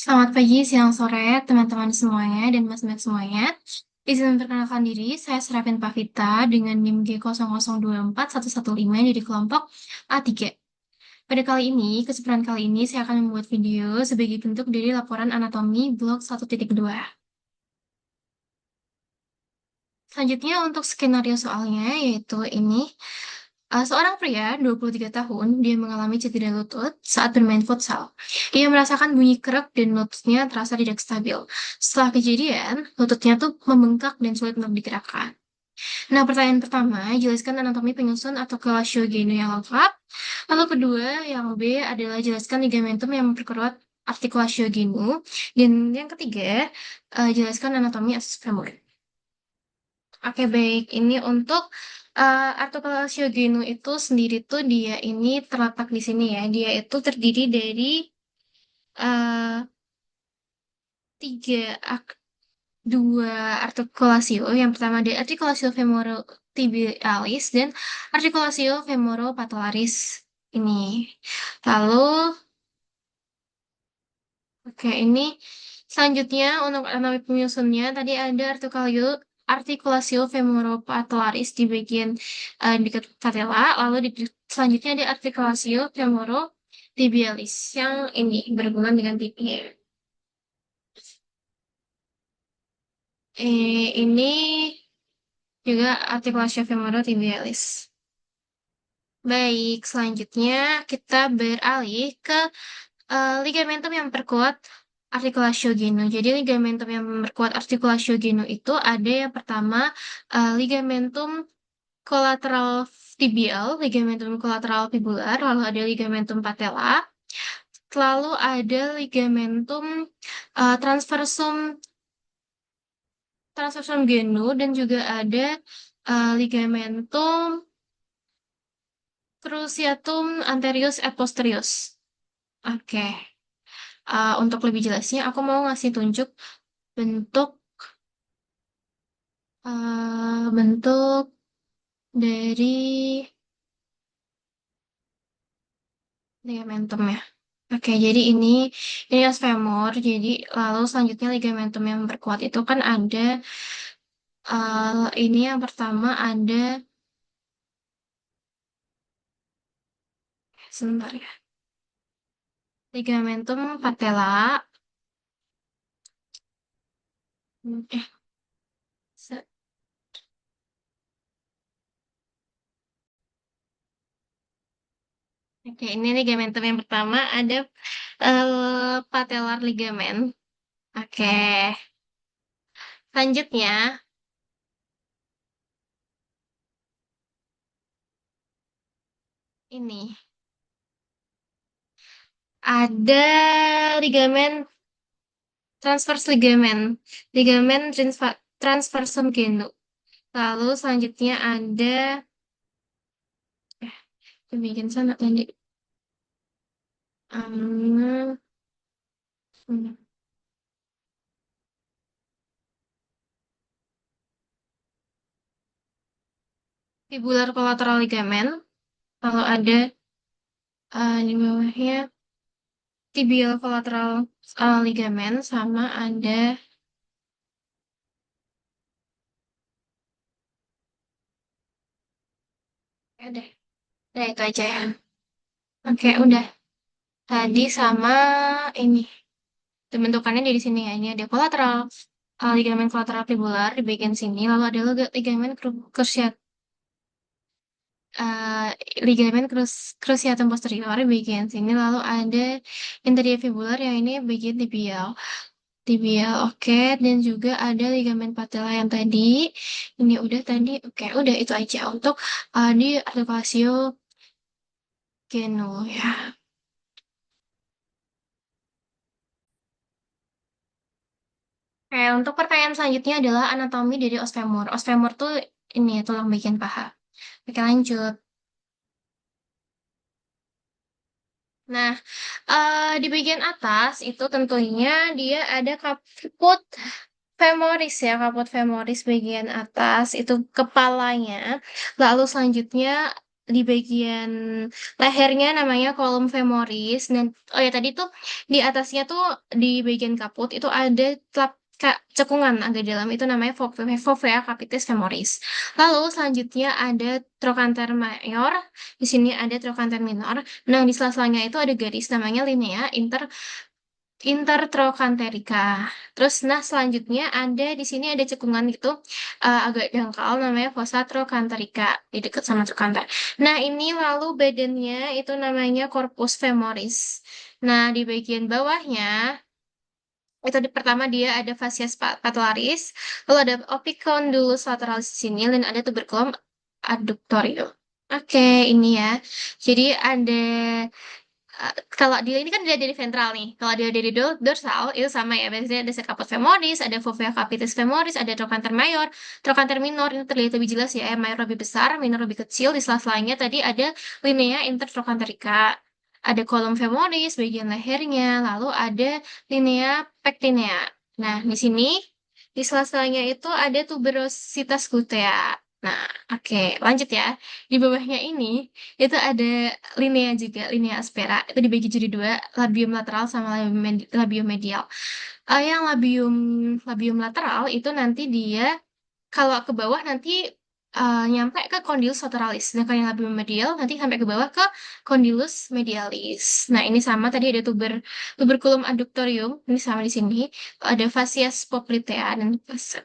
Selamat pagi, siang, sore, teman-teman semuanya dan mas-mas semuanya. Izin memperkenalkan diri, saya Serafin Pavita dengan NIM G00214115 dari kelompok A3. Pada kesempatan kali ini saya akan membuat video sebagai bentuk dari laporan anatomi blok 1.2. Selanjutnya untuk skenario soalnya, yaitu ini. Seorang pria 23 tahun, dia mengalami cedera lutut saat bermain futsal. Ia merasakan bunyi kerek dan lututnya terasa tidak stabil. Setelah kejadian, lututnya tuh membengkak dan sulit untuk digerakkan. Nah, pertanyaan pertama, jelaskan anatomi penyusun atau kelasio genu yang lengkap. Lalu kedua, yang B adalah jelaskan ligamentum yang memperkuat artikulasio genu. Dan yang ketiga, jelaskan anatomi asus femur. Oke, baik. Ini untuk artikel Genu itu sendiri tuh dia ini terletak di sini ya. Dia itu terdiri dari eh, tiga dua artikulasio. Yang pertama ada artikulasio femorotibialis dan artikulasio femoropatellaris ini. Lalu, oke, ini selanjutnya untuk anatomi penyusunnya tadi ada artikulasio femoropatellaris di bagian dekat patella, lalu selanjutnya ada artikulasio femorotibialis yang ini berhubungan dengan pipi. Ini juga artikulasio femorotibialis. Baik, selanjutnya kita beralih ke ligamentum yang memperkuat artikulasio genu. Jadi ligamentum yang memperkuat artikulasio genu itu ada yang pertama ligamentum kolateral tibial, ligamentum kolateral fibular, lalu ada ligamentum patella, lalu ada ligamentum transversum transversum genu dan juga ada ligamentum cruciatum anterius et posterius. Oke. Untuk lebih jelasnya, aku mau ngasih tunjuk bentuk bentuk dari ligamentum ya. Oke, jadi ini os femur. Jadi lalu selanjutnya ligamentum yang memperkuat itu kan ada ini yang pertama ada sebentar ya. Ligamentum patella. Eh, se- Oke, ini ligamentum yang pertama ada patellar ligamen. Oke, selanjutnya ini ada ligamen transverse ligamen transversum genu. Lalu selanjutnya ada bikin sana tadi. Um, Fibular collateral ligamen. Lalu ada di bawahnya tibial collateral ligamen sama ada ada. Nah, itu aja ya. Oke, udah. Tadi sama ini. Bentukannya di sini ya. Ini ada kolateral, ligamen kolateral fibular di bagian sini. Lalu ada ligamen cruciate, uh, ligamen cruciatum posterior di bagian sini. Lalu ada interia fibular yang ini bagian tibial. Tibial, oke. Dan juga ada ligamen patella yang tadi. Ini udah tadi. Oke, udah itu aja untuk di artikulasio genu ya. Oke, untuk pertanyaan selanjutnya adalah anatomi dari os femur. Os femur tuh ini tulang bagian paha. Oke, lanjut. Nah, di bagian atas itu tentunya dia ada kaput femoris ya, kaput femoris bagian atas itu kepalanya. Lalu selanjutnya di bagian lehernya namanya kolom femoris. Dan oh ya tadi tuh di atasnya tuh di bagian kaput itu ada cekungan agak dalam itu namanya fovea capitis femoris. Lalu selanjutnya ada trochanter mayor. Di sini ada trochanter minor. Nah, di sela-selanya itu ada garis namanya linea intertrochanterica. Terus, nah selanjutnya ada di sini ada cekungan itu agak dangkal namanya fossa trochanterica di dekat sama trochanter. Nah, ini lalu badannya itu namanya corpus femoris. Nah, di bagian bawahnya itu pertama dia ada fascia patellaris, lalu ada opiscondylus lateralis di sini, dan ada tuberculum adductorium. Oke, ini ya. Jadi ada kalau dia ini kan dia dari ventral nih. Kalau dia dari dorsal itu sama ya. Biasanya ada caput femoris, ada fovea capitis femoris, ada trochanter mayor, trochanter minor ini terlihat lebih jelas ya. Mayor lebih besar, minor lebih kecil. Di sela-selanya tadi ada linea intertrochanterica. Ada kolom femoris bagian lehernya, lalu ada linea pectinea. Nah, di sini di sela-selanya itu ada tuberositas glutea. Nah, oke, lanjut ya. Di bawahnya ini itu ada linea juga, linea aspera. Itu dibagi jadi dua, labium lateral sama labium medial. Yang labium lateral itu nanti dia kalau ke bawah nanti nyampe ke condylus lateralis. Sedangkan yang labium medial nanti sampai ke bawah ke condylus medialis. Nah, ini sama tadi ada tuberculum adductorium, ini sama di sini. Ada fascias poplitea dan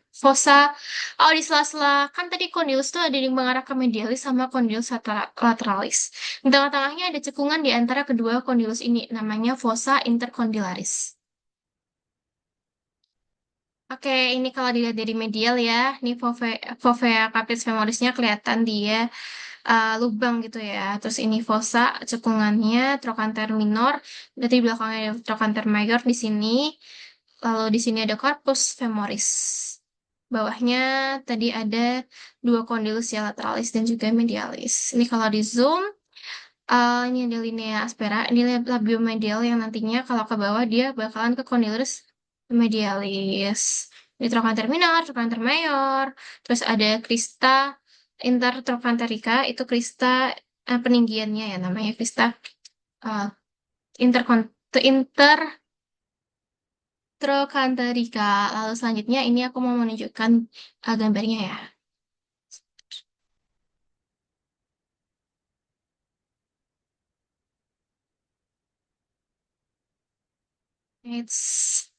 fossa. Oh, di sela-sela kan tadi condylus tuh ada yang mengarah ke medialis sama condylus lateralis. Di tengah-tengahnya ada cekungan di antara kedua condylus ini, namanya fossa intercondylaris. Oke, ini kalau dilihat dari medial ya, ini fovea capitis femorisnya kelihatan dia lubang gitu ya. Terus ini fossa cekungannya, trochanter minor, berarti di belakangnya ada trochanter mayor di sini. Lalu di sini ada corpus femoris. Bawahnya tadi ada dua kondilus ya, lateralis dan juga medialis. Ini kalau di zoom, ini ada linea aspera, ini labium medial yang nantinya kalau ke bawah dia bakalan ke kondilus medialis. Ini trochanter minor, trochanter mayor, terus ada crista intertrochanterica, itu crista peninggiannya ya namanya crista uh, intertrochanterica. Lalu selanjutnya ini aku mau menunjukkan gambarnya ya. It's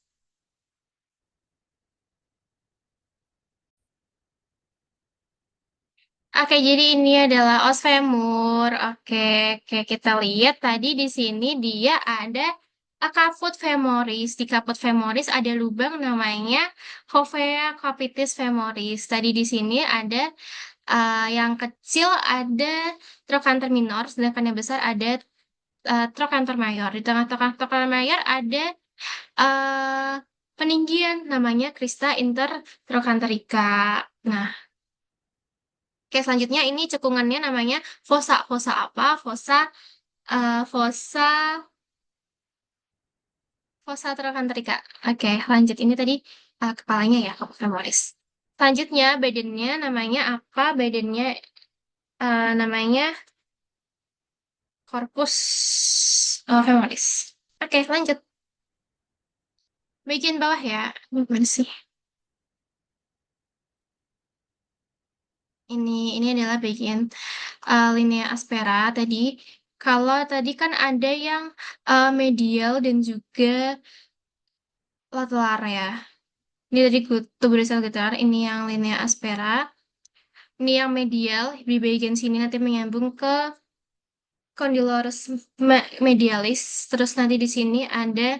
Oke, jadi ini adalah os femur. Oke, oke, kita lihat tadi di sini dia ada kaput femoris. Di kaput femoris ada lubang namanya fovea capitis femoris. Tadi di sini ada yang kecil ada trochanter minor, sedangkan yang besar ada trochanter mayor. Di tengah trochanter mayor ada uh, peninggian namanya crista intertrochanterica. Nah, oke, selanjutnya ini cekungannya namanya fossa. Fossa apa? Fossa, fossa trochanterica. Oke, lanjut. Ini tadi kepalanya ya, kepala femoris. Selanjutnya, badannya namanya apa? Badannya namanya corpus femoris. Oke, lanjut. Bagian bawah ya. Gimana sih? Ini adalah bagian linea aspera tadi. Kalau tadi kan ada yang medial dan juga lateral ya. Ini tadi tuberosal gutter, ini yang linea aspera. Ini yang medial, di bagian sini nanti menyambung ke condylorus medialis. Terus nanti di sini ada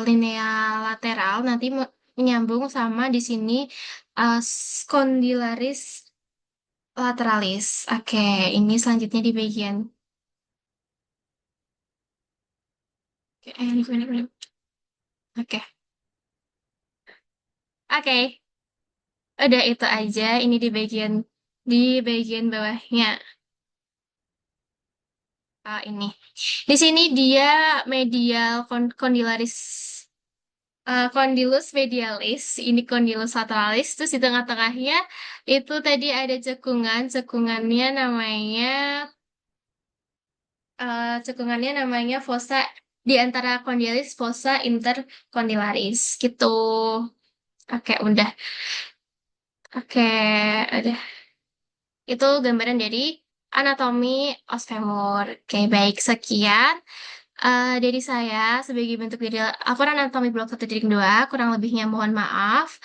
linea lateral, nanti menyambung sama di sini scondylaris lateralis. Oke, ini selanjutnya di bagian. Ini. Oke, oke. Udah itu aja. Ini di bagian bawahnya. Ini. Di sini dia medial condylaris Condylus medialis, ini condylus lateralis, terus di tengah-tengahnya itu tadi ada cekungan, cekungannya namanya fossa di antara condylis fossa intercondylaris gitu. Oke, udah. Oke, udah. Itu gambaran dari anatomi os femur. Oke, baik. Sekian dari saya sebagai bentuk dari laporan anatomi blok 1.2. Kurang lebihnya mohon maaf.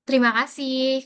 Terima kasih.